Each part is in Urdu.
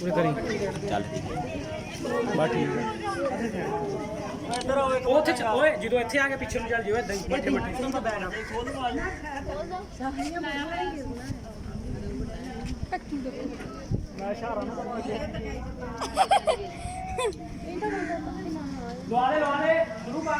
پورے کری ਚੱਲ ਬਸ ਠੀਕ ਹੈ ਉਹ ਉੱਥੇ ਓਏ ਜਦੋਂ ਇੱਥੇ ਆ ਕੇ ਪਿੱਛੇ ਨੂੰ ਚੱਲ ਜਿਓ ਇਦਾਂ ਹੀ ਬੱਠੇ ਬੱਠੇ ਮੈਂ ਇਸ਼ਾਰਾ ਨਾ ਲਵਾਲੇ ਸ਼ੁਰੂ ਕਰ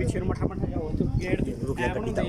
ਪਿੱਛੇ ਨੂੰ ਮੱਠਾ ਮੱਠਾ ਜਾਓ ਤੇ ਗੇਟ ਦੇ ਰੁਕ ਜਾ ਗੱਡੀ ਦਾ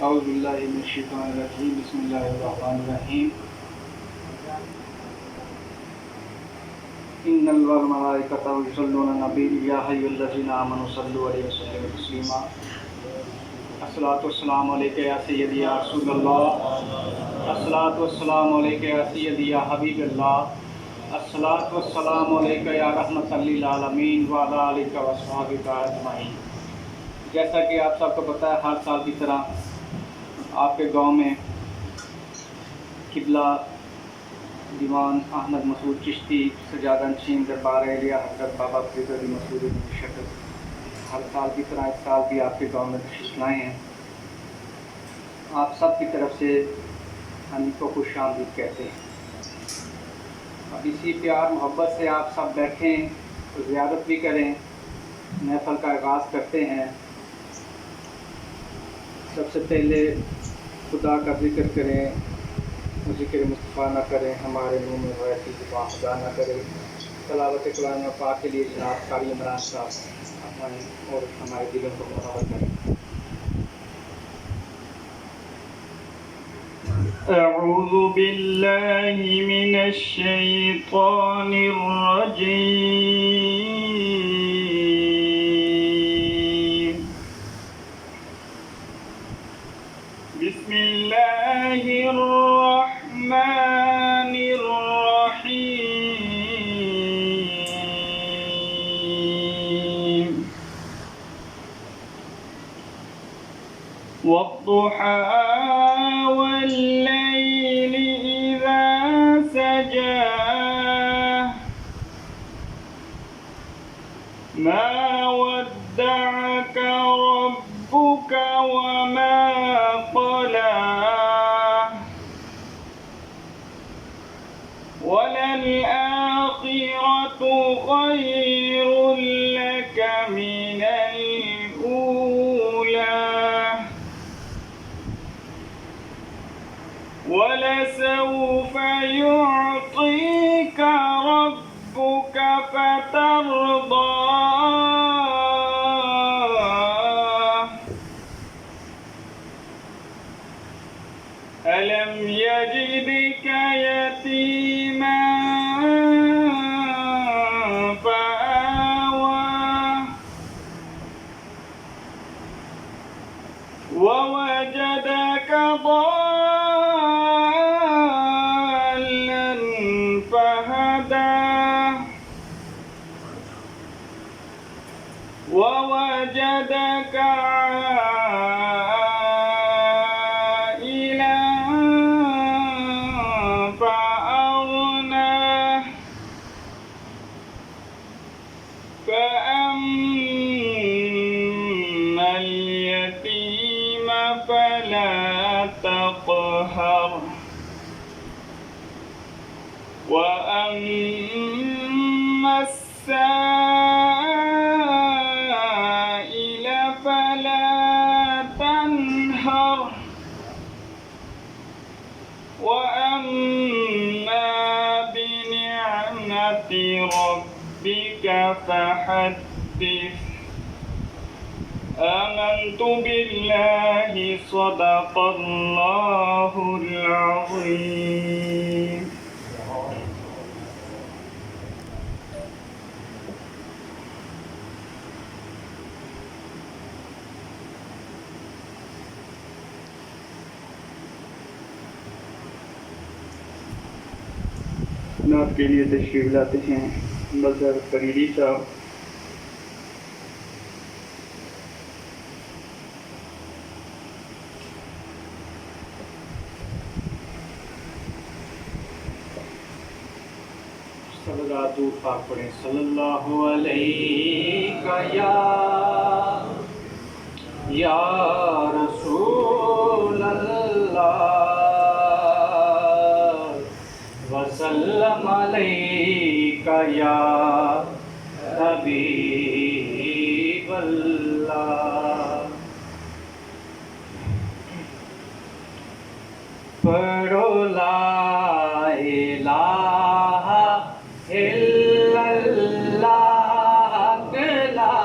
أعوذ بالله من الشيطان الرجيم بسم الله الرحمن الرحيم إن الله وملائكته يصلون على النبي يا أيها الذين آمنوا صلوا عليه وسلموا تسليما الصلاة والسلام عليك يا سيدي يا رسول الله الصلاة والسلام عليك يا سيدي يا حبيب الله الصلاۃ والسلام علیکہ یا رحمت للعالمین وعلی آلک و اصحابک اجمعین۔ جیسا کہ آپ سب کو پتہ ہے، ہر سال کی طرح آپ کے گاؤں میں قبلہ دیوان احمد مسعود چشتی سجادہ نشین دربار اہلیہ حضرت بابا فرید علی مسعود شکر ہر سال کی طرح اس سال بھی آپ کے گاؤں میں تشریف لائے ہیں۔ آپ سب کی طرف سے ہم کو خوش آمدید کہتے ہیں۔ اب اسی پیار محبت سے آپ سب بیٹھیں تو زیارت بھی کریں، محفل کا آغاز کرتے ہیں۔ سب سے پہلے خدا کا ذکر کریں، ذکر مصطفیٰ نہ کریں، ہمارے منہ میں ویسی زبان خدا نہ کرے۔ تلاوت کلام پاک کے لیے جناب قاری عمران صاحب آئیں اور ہمارے دلوں کو منور کریں۔ اعوذ باللہ من الشیطان الرجیم، بسم اللہ الرحمن الرحیم، والضحى والليل إذا سجى ما ودعك ربك وما قلى وللآخرة خير لك من الأولى ولسوف يعطيك ربك فترضى ألم يجدك يتيما فآوى ووجدك ضالا فهدى ووجدك عائلا فأغنى فأما اليتيم فلا تقهر وأما السائل فلا تنهر وأما بنعمة ربك فحدث آمنت بالله صدق الله العظيم۔ نعت کے لیے تشریف لاتے ہیں مظہر فریدی صاحب۔ صلوات پاک پڑھیں۔ صلی اللہ علیہ یا رسول اللہ وسلم علیک یا حبیب اللہ۔ پڑھو لا الہ الا اللہ، لا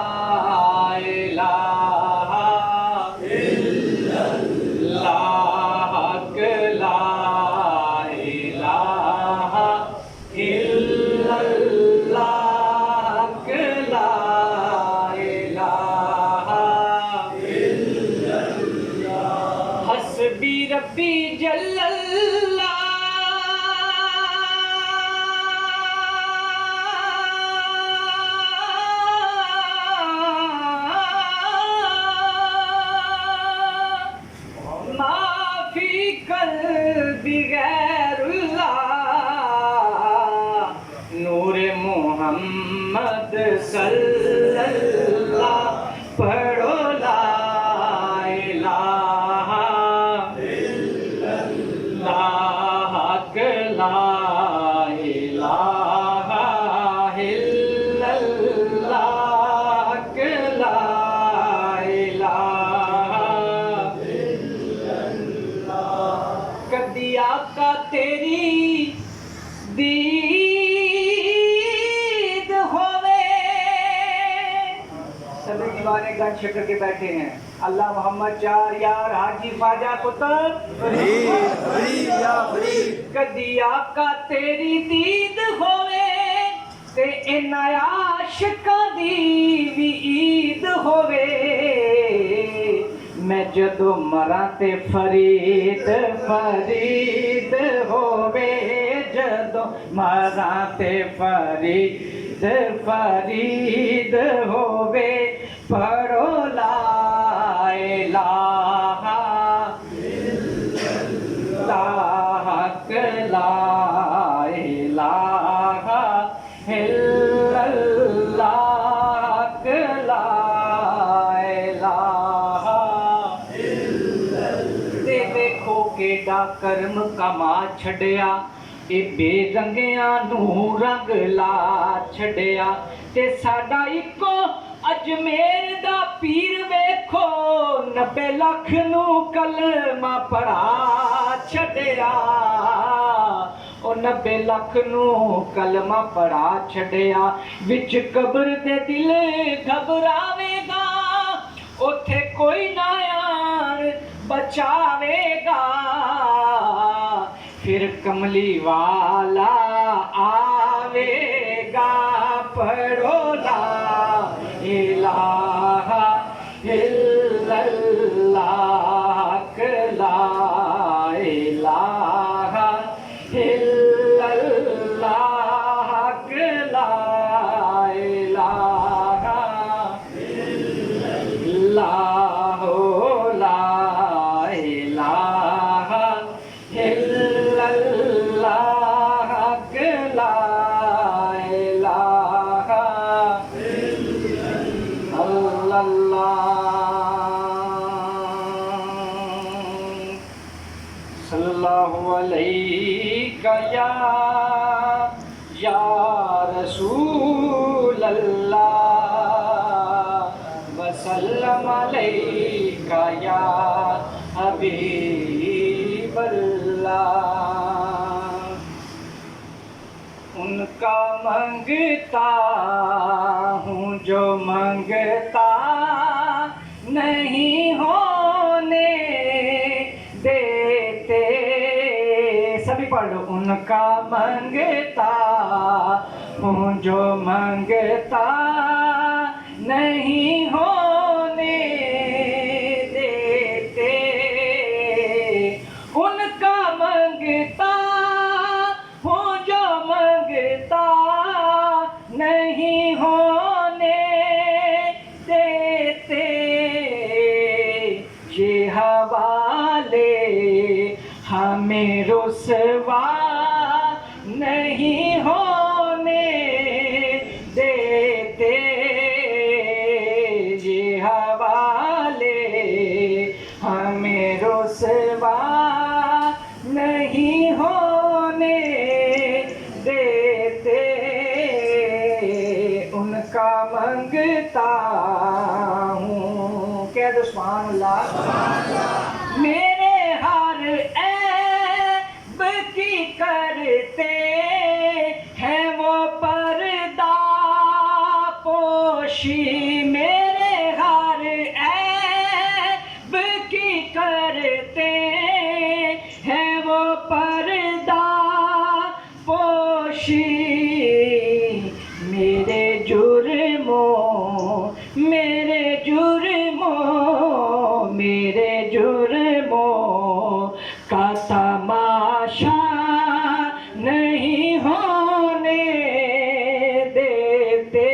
الہ الا اللہ، لا الہ الا اللہ، لا الہ الا اللہ، حسبی ربی جل اللہ محمد صلی اللہ پڑھو لا الہ الا اللہ حق لا الہ الا اللہ حق لا الہ الا اللہ کدی آقا تیری دید ہوئے سبھی دیوانے گن شکر کے بیٹھے ہیں اللہ محمد چار یار حاجی خواجہ پتر کدی آقا تیری دید ہوئے تے ان عاشقاں دی بھی عید ہوئے میں جدو مراں تے فرید فرید ہووے جدو مراں تے فرید فرید ہووے پڑھو لا الہ الا حق لا الہ الا اللہ حق لا الہ تے دیکھو کیڑا کرم کما چھڈیا اے بے رنگیاں نو رنگ لا چھڈیا تے ساڈا اکو اجمیر دا پیر ویکھو 90 لاکھ نو کلمہ پڑھا چھڈیا او 90 لاکھ نو کلمہ پڑھا چھڈیا وچ قبر دے دل گھبراوے گا اوتھے کوئی نہ یار بچاوے گا پھر کملی والا آوے گا پڑھو لا الہ الا اللہ حق لا الہ الا اللہ حق لا الہ اللہ لا الہ الا اللہ حق لا الہ الا اللہ صلی اللہ علیہ یا رسول اللہ وسلم علیک یا حبیب اللہ ان کا منگتا ہوں جو منگتا نہیں ہونے دیتے سبھی پڑھ لو ان کا منگتا ہوں جو منگتا نہیں ہونے دیتے ان کا منگتا ہوں جو منگتا نہیں ہونے دیتے یہ حوالے ہمیں رسوا نہیں ہونے دیتے یہ حوالے ہمیں رسوا نہیں ہونے دیتے ان کا منگتا ہوں کہہ دو سبحان اللہ میرے ہر عیب کی کرتے ہیں وہ پردہ پوشی میرے ہر عیب کی کرتے ہیں وہ پردہ پوشی میرے جرموں کا تماشا نہیں ہونے دیتے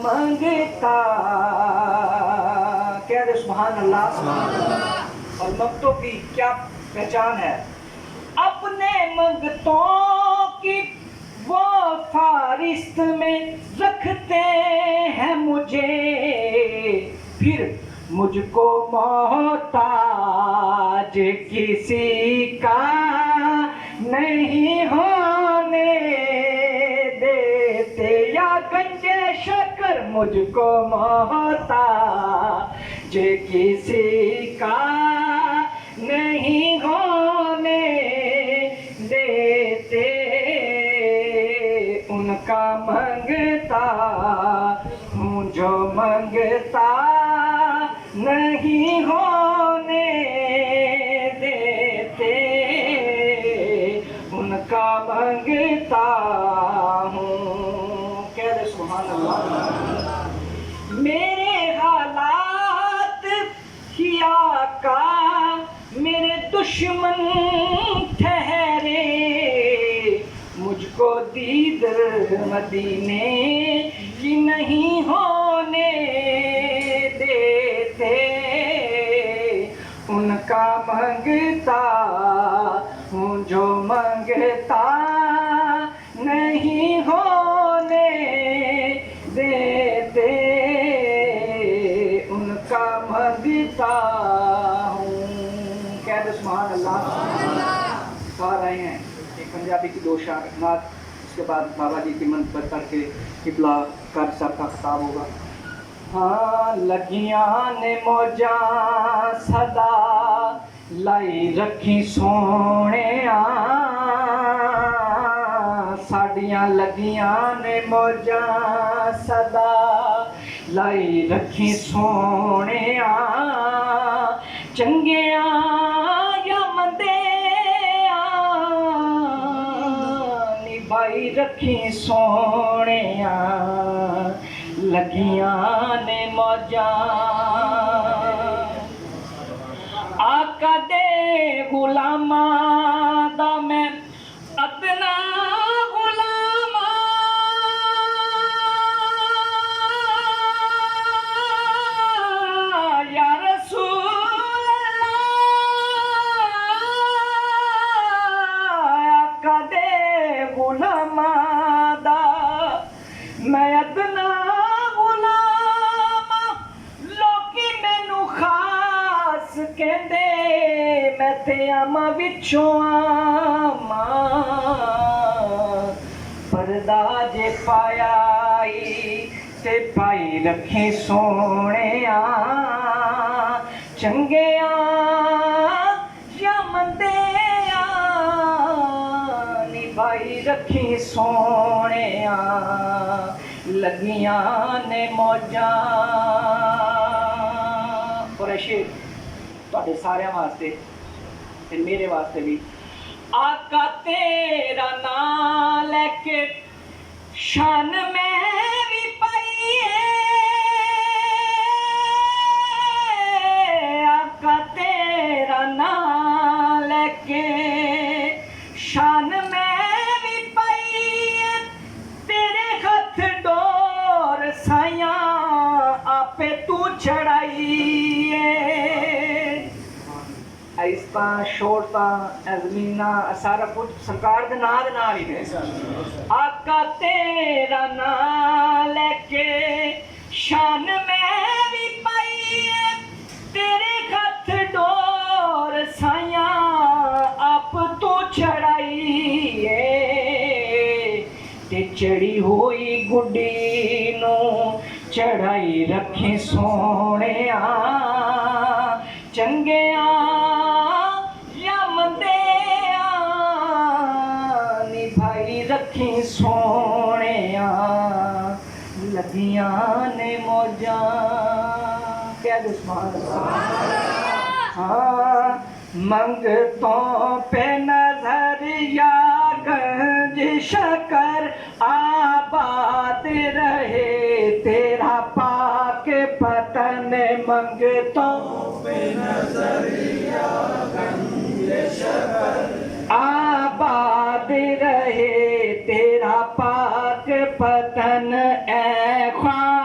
منگتا کہہ دے سبحان اللہ. اور منگتوں کی کیا پہچان ہے؟ اپنے منگتوں کی وہ فہرست میں رکھتے ہیں مجھے، پھر مجھ کو محتاج کسی کا نہیں ہونے دیتے. یا گنجے شکر مجھ کو محتاج کسی کا نہیں ہونے دیتے. ان کا منگتا ہوں جو منگتا نہیں ہونے دیتے. ان کا منگتا ہوں. کہہ دے سبحان اللہ. میرے حالات ہی آقا میرے دشمن ٹھہرے، مجھ کو دید مدینے کی نہیں ہونے دیتے. ان کا منگتا ہوں جو منگتا نہیں ہونے دیتے. ان کا منگتا ہوں. کہہ دے سبحان اللہ. آ رہے ہیں ایک پنجابی کی 2 شعر نعت، اس کے بعد بابا جی کی منت پر کر کے قبلہ قاری صاحب کا خطاب ہوگا. ہاں لگیاں نے موجاں صدا لائی رکھی سونے، ساڈیاں لگیاں نے موجاں صدا لائی رکھی سونے، چنگیاں یا مندیاں نبھائی رکھی سونے، لگیاں نے موجاں. آقا دے غلاماں دا میں ادنا غلام، یا رسول اللہ. آقا دے غلاماں دا میں ادنا غلام، لوکی مینو خاص کہندے میں تے آما وچوں آما. پردہ جے پایائی تے پائی رکھی سونے، چنگیاں یا مندیاں نبھائی رکھی سونے، لگیاں نے موجاں. اور شعر تواڈے سارے واسطے تے میرے واسطے بھی. آقا تیرا نام لے کے شان میں بھی پائیے، آقا تیرا نام لے کے شان میں بھی پائیے. تیرے ہاتھ ڈور سائیاں آپے تو چڑھائیے. ایستا شورتا زمینہ سارا کچھ سرکار دے نال ہی ہے. آقا تیرا نام لے کے شان میں بھی پائیے، تیرے ہاتھ ڈور سائیاں آپ تو چڑھائیے. تے چڑھی ہوئی گڈی نو چڑھائی رکھی سونے، چنگیاں یا مندیاں نبھائی رکھی سونے، لگیاں نے موجاں. کیا دشمن. ہاں منگتوں پہ نظر یا گنج شکر آباد رہے تیرا پاک پتن. منگتوں پہ نظر یا گنج شکر آباد رہے تیرا پاک پتن. اے خواہ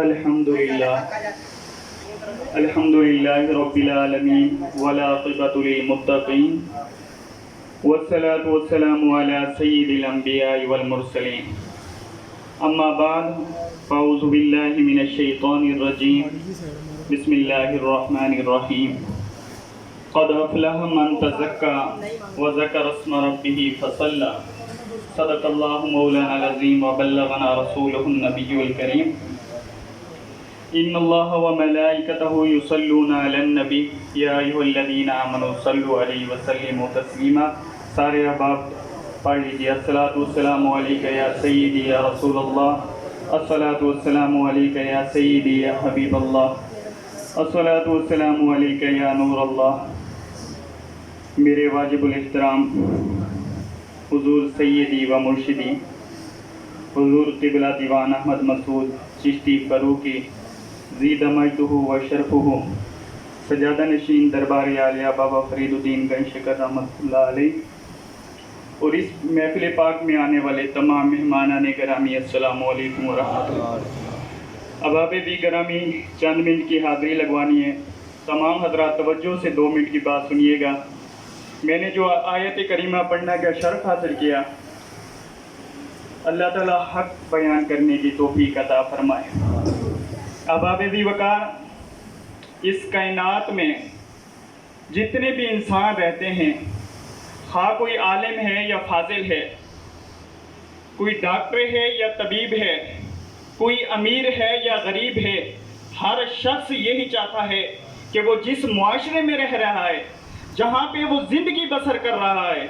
الحمدللہ رب العالمین والعاقبۃ للمتقین والصلاة والسلام علی سید الانبیاء والمرسلین اما بعد فاعوذ باللہ من الشیطان الرجیم بسم اللہ الرحمن الرحیم قد افلح من تزکا وذکر اسم ربہ فصلی صدق اللہ مولانا العظیم وبلغنا رسولہ النبی الکریم ان اللہ وملائکتہ یصلون علی النبی یا ایھا الذین آمنوا صلوا علیہ وسلموا تسلیما. سارے احباب پڑھ لیجیے. الصلاۃ والسلام علیک یا سیدی یا رسول اللہ، الصلاۃ والسلام علیک یا سیدی یا حبیب اللہ، الصلاۃ والسلام علیک یا نور اللہ. میرے واجب الاحترام حضور سیدی و مرشدی حضور قبلہ دیوان احمد مسعود چشتی فاروقی زید مجدہ و شرفہ سجادہ نشین دربار عالیہ بابا فرید الدین گنج شکر رحمۃ اللہ علیہ اور اس محفل پاک میں آنے والے تمام مہمانان گرامی السلام علیکم ورحمۃ اللہ. احباب بھی گرامی چند منٹ کی حاضری لگوانی ہے. تمام حضرات توجہ سے 2 منٹ کی بات سنیے گا. میں نے جو آیت کریمہ پڑھنا کا شرف حاصل کیا، اللہ تعالیٰ حق بیان کرنے کی توفیق عطا فرمائے. احباب بھی وقار، اس کائنات میں جتنے بھی انسان رہتے ہیں، خواہ کوئی عالم ہے یا فاضل ہے، کوئی ڈاکٹر ہے یا طبیب ہے، کوئی امیر ہے یا غریب ہے، ہر شخص یہی چاہتا ہے کہ وہ جس معاشرے میں رہ رہا ہے، جہاں پہ وہ زندگی بسر کر رہا ہے،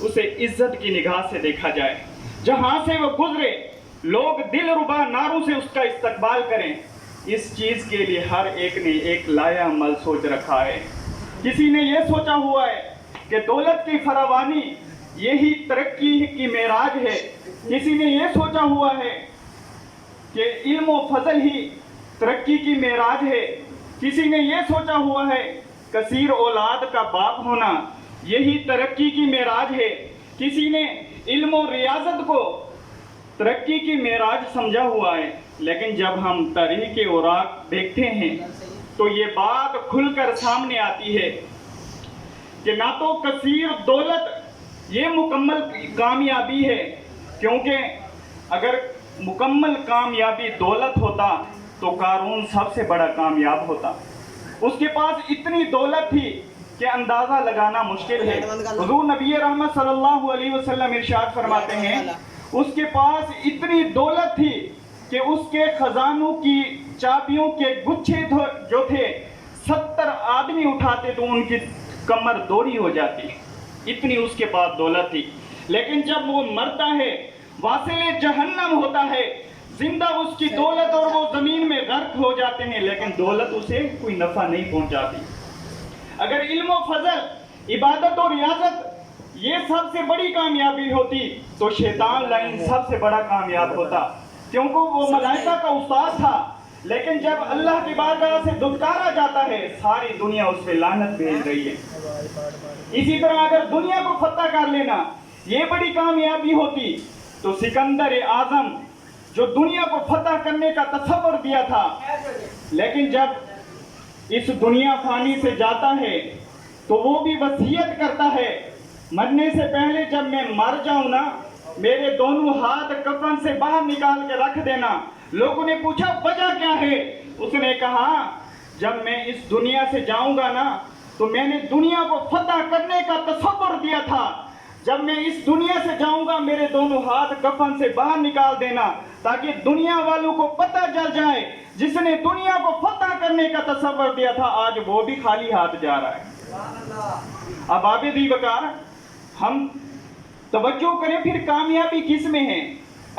اسے عزت کی نگاہ سے دیکھا جائے. جہاں سے وہ گزرے لوگ دل ربا نعروں سے اس کا استقبال کریں. اس چیز کے لیے ہر ایک نے ایک لائحہ عمل سوچ رکھا ہے. کسی نے یہ سوچا ہوا ہے کہ دولت کی فراوانی یہی ترقی کی معراج ہے. کسی نے یہ سوچا ہوا ہے کہ علم و فضل ہی ترقی کی معراج ہے. کسی نے یہ سوچا ہوا ہے کثیر اولاد کا باپ ہونا یہی ترقی کی معراج ہے. کسی نے علم و ریاضت کو ترقی کی معراج سمجھا ہوا ہے. لیکن جب ہم تاریخ اوراق دیکھتے ہیں تو یہ بات کھل کر سامنے آتی ہے کہ نہ تو کثیر دولت یہ مکمل کامیابی ہے، کیونکہ اگر مکمل کامیابی دولت ہوتا تو قارون سب سے بڑا کامیاب ہوتا. اس کے پاس اتنی دولت تھی کہ اندازہ لگانا مشکل ہے. حضور نبی رحمت صلی اللہ علیہ وسلم ارشاد فرماتے ہیں اس کے پاس اتنی دولت تھی کہ اس کے خزانوں کی چابیوں کے گچھے جو تھے 70 آدمی اٹھاتے تو ان کی کمر دوری ہو جاتی. اتنی اس کے پاس دولت تھی. لیکن جب وہ مرتا ہے واصل جہنم ہوتا ہے. زندہ اس کی دولت اور وہ زمین میں غرق ہو جاتے ہیں، لیکن دولت اسے کوئی نفع نہیں پہنچاتی. اگر علم و فضل، عبادت اور ریاضت یہ سب سے بڑی کامیابی ہوتی تو شیطان لعین سب سے بڑا کامیاب ہوتا، کیونکہ وہ ملائکہ کا استاد تھا. لیکن جب اللہ کی بارگاہ سے دھتکارا جاتا ہے ساری دنیا اس پہ لعنت بھیج رہی ہے. اسی طرح اگر دنیا کو فتح کر لینا یہ بڑی کامیابی ہوتی تو سکندر اعظم جو دنیا کو فتح کرنے کا تصور دیا تھا، لیکن جب اس دنیا فانی سے جاتا ہے تو وہ بھی وصیت کرتا ہے مرنے سے پہلے جب میں مر جاؤں نا میرے دونوں ہاتھ کفن سے باہر نکال کے رکھ دینا. لوگوں نے پوچھا وجہ کیا ہے؟ اس نے کہا جب میں اس دنیا سے جاؤں گا نا تو میں نے دنیا کو فتح کرنے کا تصور دیا تھا. جب میں اس دنیا سے جاؤں گا میرے دونوں ہاتھ کفن سے باہر نکال دینا تاکہ دنیا والوں کو پتہ چل جائے جس نے دنیا کو فتح کرنے کا تصور دیا تھا آج وہ بھی خالی ہاتھ جا رہا ہے. اب عابدی وقار ہم توجہ کریں پھر کامیابی کس میں ہے.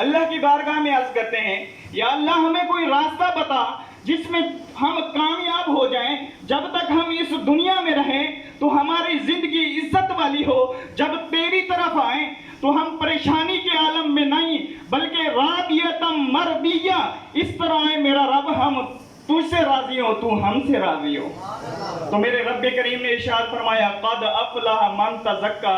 اللہ کی بارگاہ میں عرض کرتے ہیں یا اللہ ہمیں کوئی راستہ بتا جس میں ہم کامیاب ہو جائیں. جب تک ہم اس دنیا میں رہیں تو ہماری زندگی عزت والی ہو. جب تیری طرف آئیں تو ہم پریشانی کے عالم میں نہیں بلکہ راضیتم مرضیہ اس طرح آئے میرا رب ہم تجھ سے راضی ہو تو ہم سے راضی ہو. تو میرے رب کریم نے ارشاد فرمایا قد افلح من تزکا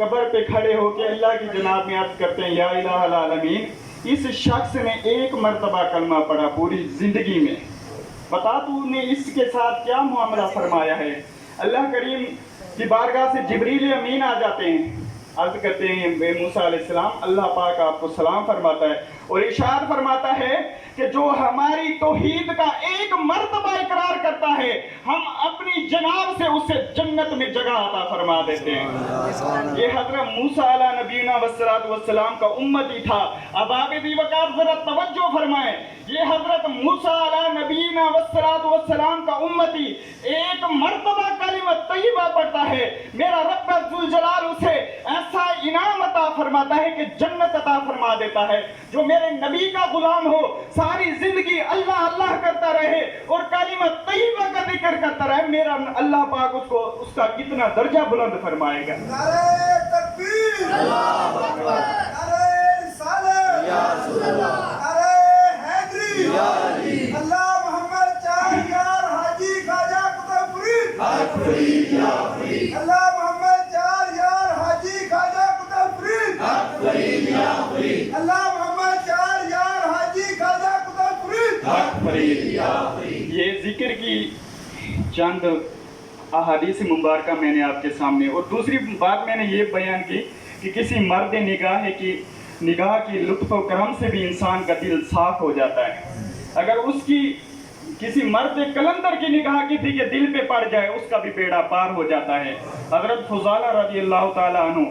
قبر پہ کھڑے ہو کے اللہ کی جناب میں عرض کرتے ہیں یا الہ العالمین اس شخص نے ایک مرتبہ کلمہ پڑھا پوری زندگی میں، بتا تو نے اس کے ساتھ کیا معاملہ فرمایا ہے۔ اللہ کریم کی بارگاہ سے جبریل امین آ جاتے ہیں، عرض کرتے ہیں اے موسیٰ علیہ السلام اللہ پاک آپ کو سلام فرماتا ہے اور ارشاد فرماتا ہے کہ جو ہماری توحید کا ایک مرتبہ اقرار کرتا ہے ہم اپنی جناب سے اسے جنت میں جگہ عطا فرما دیتے ہیں۔ یہ حضرت موسیٰ علیہ نبینا والسلام کا امتی تھا۔ اب آپ بھی وقار ذرا توجہ فرمائیں، یہ حضرت موسیٰ علیہ نبینا والسلام کا امتی ایک مرتبہ کلمہ طیبہ پڑھتا ہے، میرا رب ذوالجلال اسے ایسا انعام عطا فرماتا ہے کہ جنت عطا فرما دیتا ہے۔ جو میرے نبی کا غلام ہو ساری زندگی اللہ اللہ کرتا رہے اور کلمہ طیبہ کا ذکر کرتا رہے، میرا اللہ پاک اس کا کتنا درجہ بلند فرمائے گا۔ نعرہ تکبیر، اللہ اکبر، نعرہ رسالت، یا رسول اللہ، نعرہ حیدری، یا علی، اللہ محمد چار یار حاجی خواجہ قطب فرید، یا فرید، اللہ محمد چار یار حاجی خواجہ قطب فرید، یا فرید، اللہ محمد چار یار حاجی خواجہ قطب فرید، یا فرید۔ یہ ذکر کی چند احادیث مبارکہ میں نے آپ کے سامنے، اور دوسری بات میں نے یہ بیان کی کہ کسی مرد نگاہ کی لطف و کرم سے بھی انسان کا دل صاف ہو جاتا ہے۔ اگر اس کی کسی مرد کلندر کی نگاہ کی تھی کہ دل پہ پڑ جائے اس کا بھی بیڑا پار ہو جاتا ہے۔ حضرت فضالہ رضی اللہ تعالیٰ عنہ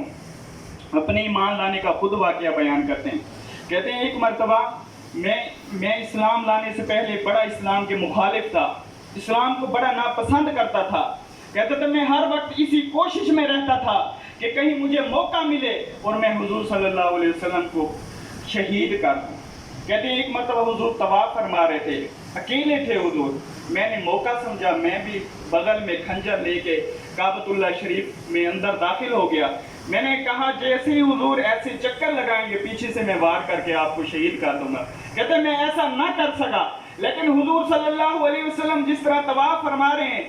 اپنے ایمان لانے کا خود واقعہ بیان کرتے ہیں، کہتے ہیں ایک مرتبہ میں اسلام لانے سے پہلے بڑا اسلام کے مخالف تھا، اسلام کو بڑا ناپسند کرتا تھا۔ کہتے تھے میں ہر وقت اسی کوشش میں رہتا تھا کہ کہیں مجھے موقع ملے اور میں حضور صلی اللہ علیہ وسلم کو شہید کر دوں۔ کہتے ہیں ایک مرتبہ حضور طواف فرما رہے تھے، اکیلے تھے حضور، میں نے موقع سمجھا میں بھی بغل میں کھنجر لے کے کعبۃ اللہ شریف میں اندر داخل ہو گیا۔ میں نے کہا جیسے ہی حضور ایسے چکر لگائیں گے پیچھے سے میں وار کر کے آپ کو شہید کر دوں گا۔ کہتے ہیں میں ایسا نہ کر سکا، لیکن حضور صلی اللہ علیہ وسلم جس طرح طواف فرما رہے ہیں،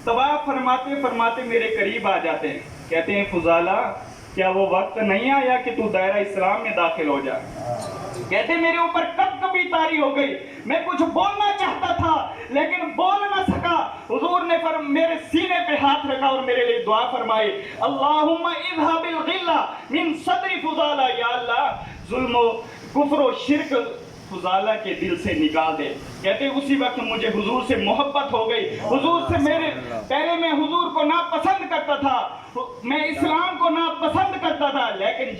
طواف فرماتے فرماتے میرے قریب آ جاتے ہیں۔ کہتے ہیں فضالہ کیا وہ وقت نہیں آیا کہ تو دائرہ اسلام میں داخل ہو جا؟ کہتے میرے اوپر کب کبھی طاری ہو گئی، میں کچھ بولنا چاہتا تھا لیکن بول نہ سکا۔ حضور نے میرے سینے پہ ہاتھ رکھا اور میرے لیے دعا فرمائی، اللہم اذھب الغل من صدر فضالہ، یا اللہ ظلم و کفر و شرک فضالہ کے دل سے نکال دے۔ کہتے اسی وقت مجھے حضور سے محبت ہو گئی۔ حضور سے پہلے میں حضور کو ناپسند کرتا تھا، میں اسلام کو ناپسند کرتا تھا، لیکن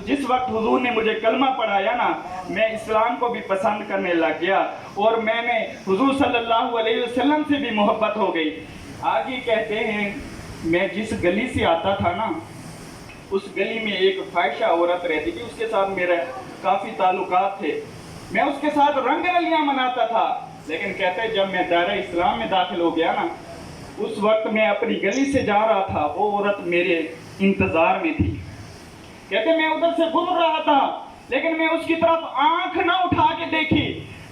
جس وقت حضور نے مجھے کلمہ پڑھایا نا میں اسلام کو بھی پسند کرنے لگ گیا اور میں نے حضور صلی اللہ علیہ وسلم سے بھی محبت ہو گئی۔ آگے کہتے ہیں میں جس گلی سے آتا تھا نا اس گلی میں ایک فاحشہ عورت رہتی تھی، اس کے ساتھ میرے کافی تعلقات تھے، میں اس کے ساتھ رنگ رلیاں مناتا تھا، لیکن کہتے جب میں دائرہ اسلام میں داخل ہو گیا نا اس وقت میں اپنی گلی سے جا رہا تھا، وہ عورت میرے انتظار میں تھی۔ کہتے میں ادھر سے گزر رہا تھا لیکن میں اس کی طرف آنکھ نہ اٹھا کے دیکھی،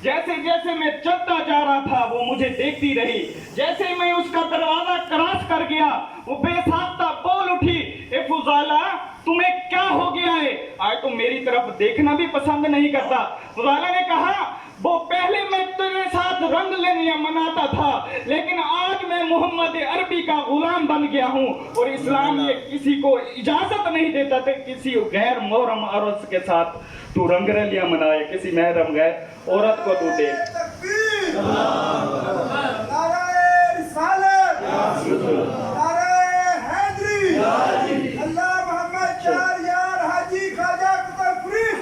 جیسے جیسے میں چلتا جا رہا تھا وہ مجھے دیکھتی رہی، جیسے ہی میں اس کا دروازہ کراس کر گیا وہ بے ساختہ بول اٹھی، اے فضالہ تمہیں کیا ہو گیا ہے، آج تم میری طرف دیکھنا بھی پسند نہیں کرتا۔ فضالہ نے کہا وہ پہلے میں تیرے ساتھ رنگ لینے مناتا تھا لیکن آج میں محمد عربی کا غلام بن گیا ہوں اور اسلام یہ کسی کو اجازت نہیں دیتا تھا کسی غیر محرم عورت کے ساتھ تو رنگ رلیاں منائے، کسی محرم غیر عورت کو تو دے۔ تکبیر، نعرہ رسالت، نعرہ حیدری، اللہ محمد چار یار حاجی خواجہ قطب فرید۔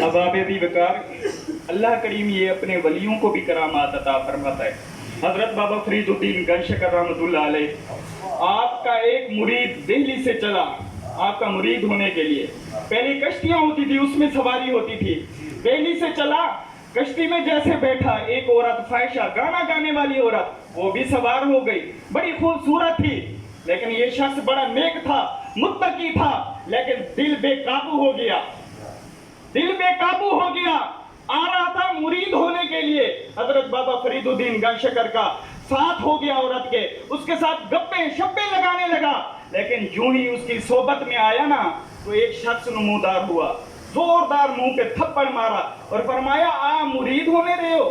اب آپ بھی وقار اللہ کریم یہ اپنے ولیوں کو بھی کرامات عطا فرماتا ہے۔ حضرت بابا فرید الدین گنجشکر رحمۃ اللہ علیہ آپ کا ایک مرید دہلی سے چلا آپ کا مرید ہونے کے لیے، پہلی کشتیاں ہوتی تھی اس میں سواری ہوتی تھی، دہلی سے چلا کشتی میں جیسے بیٹھا ایک عورت فاحشہ گانا گانے والی عورت وہ بھی سوار ہو گئی، بڑی خوبصورت تھی، لیکن یہ شخص بڑا نیک تھا متقی تھا لیکن دل بے قابو ہو گیا، دل بے قابو ہو گیا، آ رہا تھا مرید ہونے کے لیے، حضرت بابا فرید الدین گنجشکر کا ساتھ ہو گیا عورت کے، اس کے ساتھ گپے شپے لگانے لگا، لیکن جو ہی اس کی صحبت میں آیا نا تو ایک شخص نمودار ہوا, زوردار منہ پہ تھپڑ مارا اور فرمایا آپ مرید ہونے رہے ہو,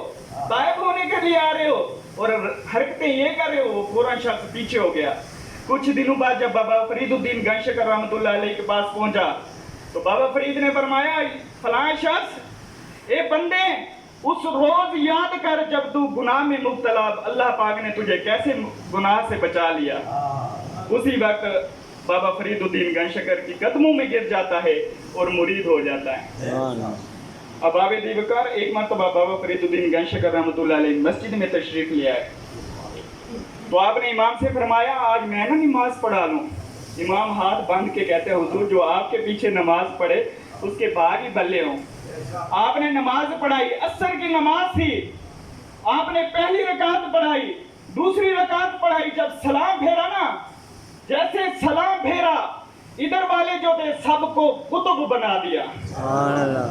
طائب ہونے کے لیے آ رہے ہو اور حرکتیں یہ کر رہے ہو. وہ فوراً شخص پیچھے ہو گیا. کچھ دنوں بعد جب بابا فرید الدین گنجشکر رحمۃ اللہ علیہ کے پاس پہنچا تو بابا فرید نے فرمایا فلاں شخص اے بندے اس روز یاد کر جب تو گناہ میں مبتلا, اللہ پاک نے تجھے کیسے گناہ سے بچا لیا. اسی وقت بابا فرید الدین گنجشکر کی قدموں میں گر جاتا ہے اور مرید ہو جاتا ہے. اب آبے دیوکار ایک مرتبہ بابا فرید الدین گنجشکر رحمۃ اللہ علیہ مسجد میں تشریف لیا ہے تو آپ نے امام سے فرمایا آج میں نا نماز پڑھا لوں. امام ہاتھ باندھ کے کہتے ہیں حضور جو آپ کے پیچھے نماز پڑھے اس کے بعد ہی بلے ہوں. آپ نے نماز پڑھائی, عصر کی نماز تھی, آپ نے پہلی رکعت پڑھائی, دوسری رکعت پڑھائی. جب سلام پھیرا نا, جیسے سلام پھیرا ادھر والے جو تھے سب کو قطب بنا دیا.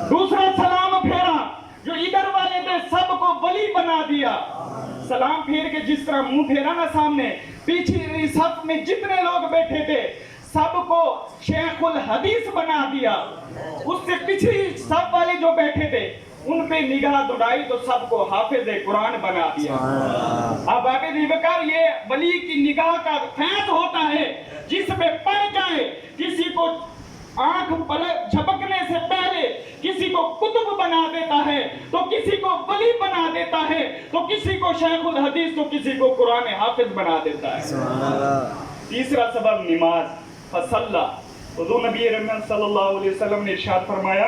دوسرا سلام پھیرا جو ادھر والے تھے سب کو ولی بنا دیا. سلام پھیر کے جس طرح منہ پھیرا نا سامنے, پیچھے صف میں جتنے لوگ بیٹھے تھے سب کو شیخ الحدیث بنا دیا. اس سے پچھلی صف والے جو بیٹھے تھے ان پہ نگاہ دوڑائی تو سب کو حافظ قرآن بنا دیا. اب آبے دیوکار یہ ولی کی نگاہ کا فیض ہوتا ہے جس پہ پڑ جائے, کسی کو آنکھ جھپکنے سے پہلے کسی کو قطب بنا دیتا ہے, تو کسی کو ولی بنا دیتا ہے, تو کسی کو شیخ الحدیث, تو کسی کو قرآن حافظ بنا دیتا ہے. تیسرا سبب نماز. فصلہ, حضور نبی رحمت صلی اللہ علیہ وسلم نے ارشاد فرمایا,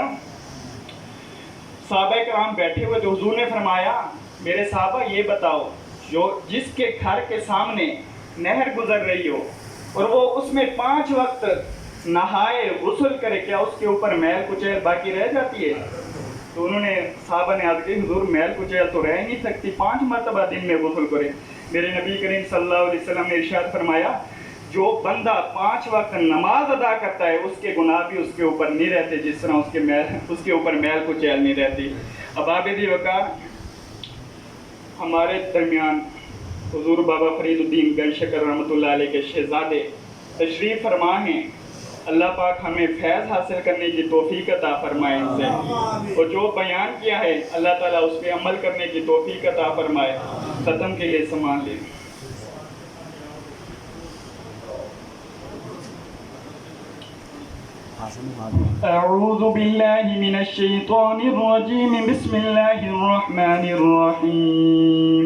صحابہ کرام بیٹھے ہوئے تو حضور نے فرمایا میرے صحابہ یہ بتاؤ جو جس کے گھر کے سامنے نہر گزر رہی ہو اور وہ اس میں 5 وقت نہائے غسل کرے, کیا اس کے اوپر میل کچیل باقی رہ جاتی ہے؟ تو انہوں نے صحابہ نے عرض کی حضور میل کچیل تو رہ نہیں سکتی, 5 مرتبہ دن میں غسل کرے. میرے نبی کریم صلی اللہ علیہ وسلم نے ارشاد فرمایا جو بندہ 5 وقت نماز ادا کرتا ہے اس کے گناہ بھی اس کے اوپر نہیں رہتے جس طرح اس کے اوپر میل کچیل نہیں رہتی. اب آبے دیوکار ہمارے درمیان حضور بابا فرید الدین گنجشکر رحمۃ اللہ علیہ کے شہزادے تشریف فرما ہیں. اللہ پاک ہمیں فیض حاصل کرنے کی توفیق عطا فرمائے ان سے, اور جو بیان کیا ہے اللہ تعالیٰ اس پہ عمل کرنے کی توفیق عطا فرمائے. ختم کے لیے سامان لیں. اعوذ باللہ من الشیطان الرجیم, بسم اللہ الرحمن الرحیم.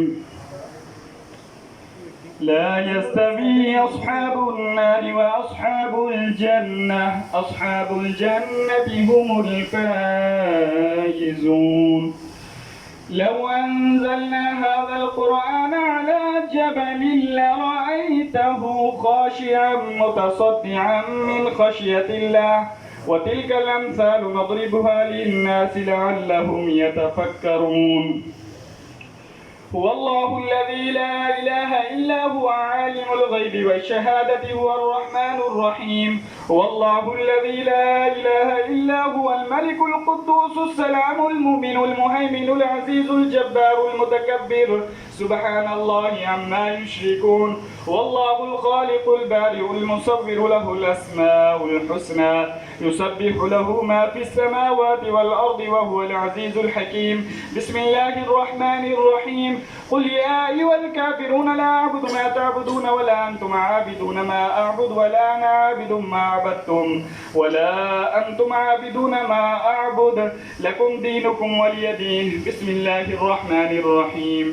لا يستوي أصحاب النار وأصحاب الجنة, أصحاب الجنة هم الفائزون. لو أنزلنا هذا القرآن على جبل لرأيته خاشعا متصدعا من خشية الله, وتلك الأمثال نضربها للناس لعلهم يتفكرون. هو الله الذي لا إله إلا هو عالم الغيب والشهادة هو الرحمن الرحيم. هو الله الذي لا إله إلا هو الملك القدوس السلام المؤمن المهيمن العزيز الجبار المتكبر, سبحان الله عما يشركون. هو الله الخالق البارئ المصور, له الأسماء الحسنى, يسبح له ما في السماوات والأرض وهو العزيز الحكيم. بسم الله الرحمن الرحيم. قل يا أيها الكافرون لا أعبد ما تعبدون ولا أنتم عابدون ما أعبد ولا أنا عابد ما عبدتم ولا أنتم عابدون ما أعبد, لكم دينكم ولي دين. بسم الله الرحمن الرحيم.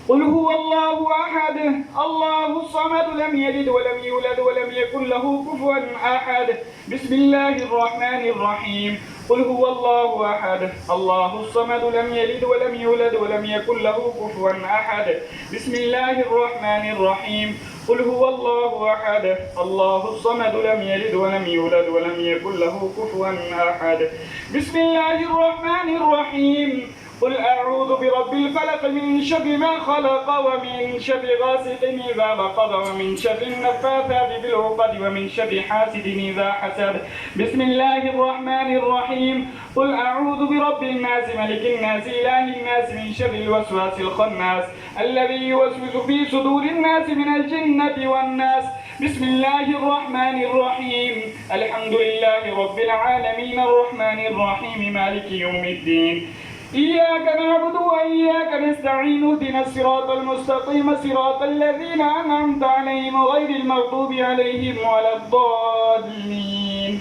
قل هو الله أحد الله الصمد لم يلد ولم يولد ولم يكن له كفوا أحد. بسم الله الرحمن الرحيم. قل هو الله أحد الله الصمد لم يلد ولم يولد ولم يكن له كفوا أحد. بسم الله الرحمن الرحيم. قل هو الله أحد الله الصمد لم يلد ولم يولد ولم يكن له كفوا أحد. بسم الله الرحمن الرحيم. قل أعوذ برب الفلق من شر ما خلق ومن شر غاسق إذا وقب ومن شر النفاثات في العقد ومن شر حاسد إذا حسد. بسم الله الرحمن الرحيم. قل أعوذ برب الناس ملك الناس إله الناس من شر الوسواس الخناس الذي يوسوس في صدور الناس من الجنة والناس. بسم الله الرحمن الرحيم الحمد لله رب العالمين الرحمن الرحيم مالك يوم الدين إياك نعبد وإياك نستعين اهدنا الصراط المستقيم صراط الذين أنعمت عليهم غير المغضوب عليهم ولا الضالين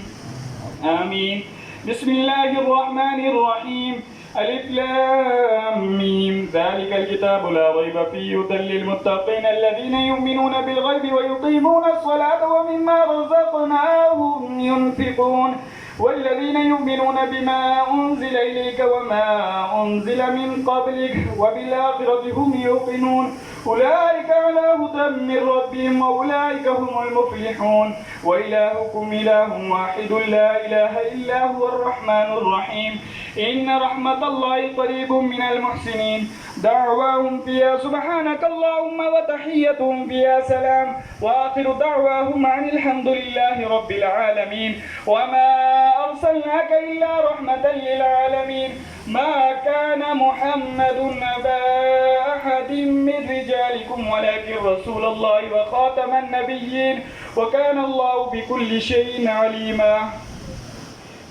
آمين بسم الله الرحمن الرحيم ألف لام ميم ذلك الكتاب لا ريب فيه هدى للمتقين الذين يؤمنون بالغيب ويقيمون الصلاة ومما رزقناهم ينفقون والذين يؤمنون بما أنزل إليك وما أنزل من قبلك وبالآخرة هم يوقنون أولئك على هدى من ربهم وأولئك هم المفلحون وإلهكم إله واحد لا إله إلا هو الرحمن الرحيم إن رحمة الله قريب من المحسنين دعواهم فيها سبحانك اللهم وتحيتهم فيها سلام وآخر دعواهم عن الحمد لله رب العالمين وما أرسلناك إلا رحمة للعالمين ما كان محمد أبا أحد من رجالكم ولكن رسول الله وخاتم النبيين وكان الله بكل شيء عليما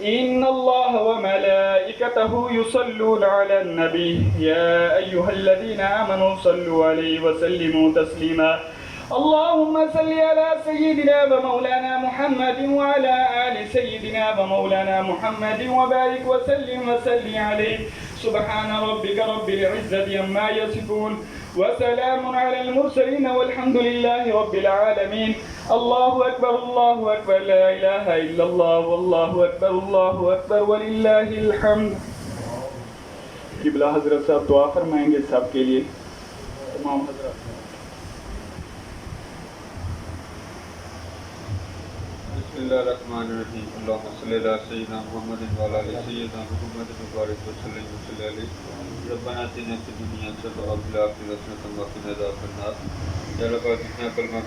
إن الله وملائكته يصلون على النبي يا أيها الذين آمنوا صلوا عليه وسلموا تسليما اللهم صل على سيدنا ومولانا محمد وعلى آل سيدنا ومولانا محمد وبارك وسلم عليه سبحان ربك رب العزة عما يصفون وسلام على المرسلين والحمد لله رب العالمين الله أكبر لا إله إلا الله والله أكبر ولله الحمد قبلہ حضرت صاحب دعا فرمائیں گے سب کے لیے تمام حضرات بسم اللہ الرحمن الرحیم اللہم صلی علی سیدنا محمد وعلی آل سیدنا محمد وبارک وسلم علیہ ربنا آتنا فی الدنیا حسنۃ وفی الآخرۃ حسنۃ وقنا عذاب النار یا رب جتنا کلمہ